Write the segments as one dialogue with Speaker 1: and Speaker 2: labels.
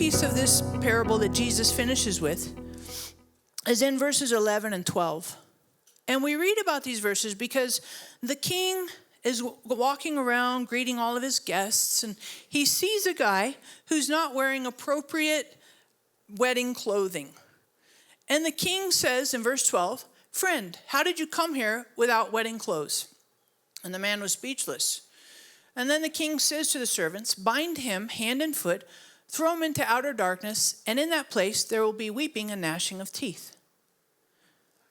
Speaker 1: piece of this parable that Jesus finishes with is in verses 11 and 12. And we read about these verses because the king is walking around greeting all of his guests, and he sees a guy who's not wearing appropriate wedding clothing. And the king says in verse 12, "Friend, how did you come here without wedding clothes?" And the man was speechless. And then the king says to the servants, "Bind him hand and foot, throw him into outer darkness, and in that place there will be weeping and gnashing of teeth."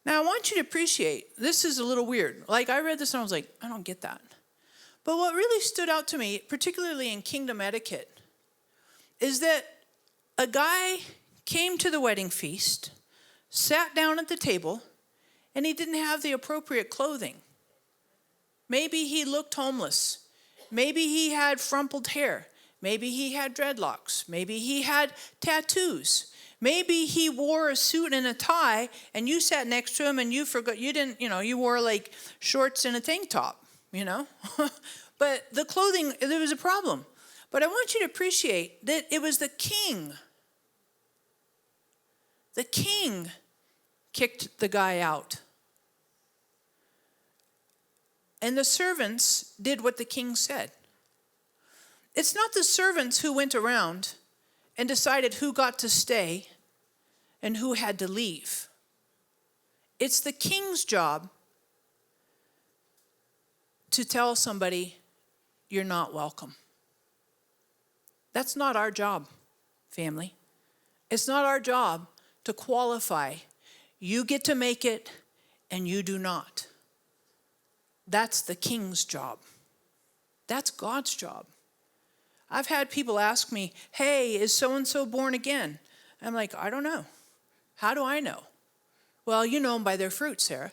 Speaker 1: Now I want you to appreciate, this is a little weird. Like, I read this and I was like, I don't get that. But what really stood out to me, particularly in kingdom etiquette, is that a guy came to the wedding feast, sat down at the table, and he didn't have the appropriate clothing. Maybe he looked homeless. Maybe he had frumpled hair. Maybe he had dreadlocks. Maybe he had tattoos. Maybe he wore a suit and a tie, and you sat next to him and you forgot, you wore like shorts and a tank top, But the clothing, there was a problem. But I want you to appreciate that it was the king. The king kicked the guy out. And the servants did what the king said. It's not the servants who went around and decided who got to stay and who had to leave. It's the king's job to tell somebody, "You're not welcome." That's not our job, family. It's not our job to qualify. You get to make it and you do not. That's the king's job. That's God's job. I've had people ask me, "Hey, is so-and-so born again?" I'm like, I don't know. How do I know? Well, you know them by their fruit, Sarah.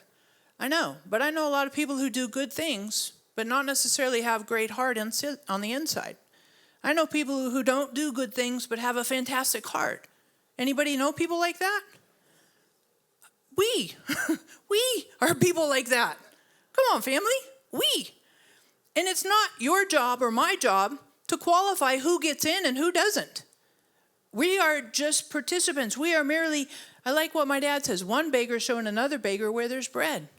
Speaker 1: I know, but I know a lot of people who do good things, but not necessarily have great heart on the inside. I know people who don't do good things, but have a fantastic heart. Anybody know people like that? We are people like that. Come on, family, we. And it's not your job or my job to qualify who gets in and who doesn't. We are just participants. We are merely, I like what my dad says, one beggar showing another beggar where there's bread.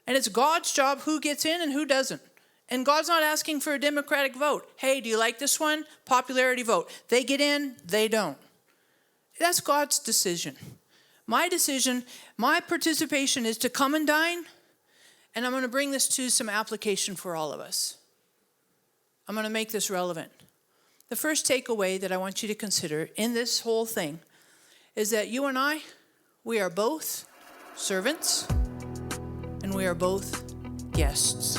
Speaker 1: And it's God's job who gets in and who doesn't. And God's not asking for a democratic vote. Hey, do you like this one? Popularity vote. They get in, they don't. That's God's decision. My decision, my participation is to come and dine, and I'm going to bring this to some application for all of us. I'm going to make this relevant. The first takeaway that I want you to consider in this whole thing is that you and I, we are both servants and we are both guests.